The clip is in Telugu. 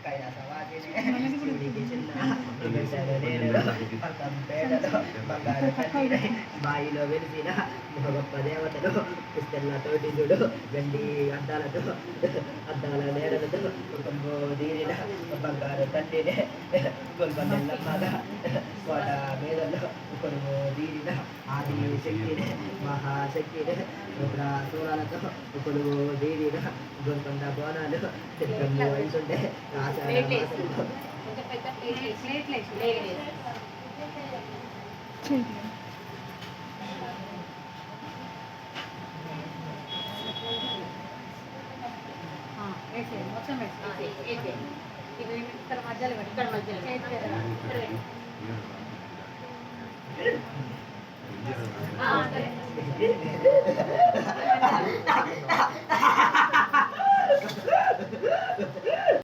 కైలాసవాసిని శివుడికి చిన్న బిడ్డను నేను పక్కంపేటలో బంగారు కన్నీరై బాయిలో వెలిసిన గొప్ప దేవతలు పుస్తెల్లతోటి చూడు వెండి అద్దాల నేడలతో కుటుంబో దీనిన బంగారు తల్లినే గొల్పల్లమ్మగా కోట మీదలో కొనుగో దీనిన ఆది శక్తినే మహాశక్తినే సూరాలతో కొనుగో దీనిన గొల్కొండ బోనాలు చిత్రంలో వయసుంటే మొత్తం ఇక్కడ మధ్యలో ఇక్కడ మధ్యలో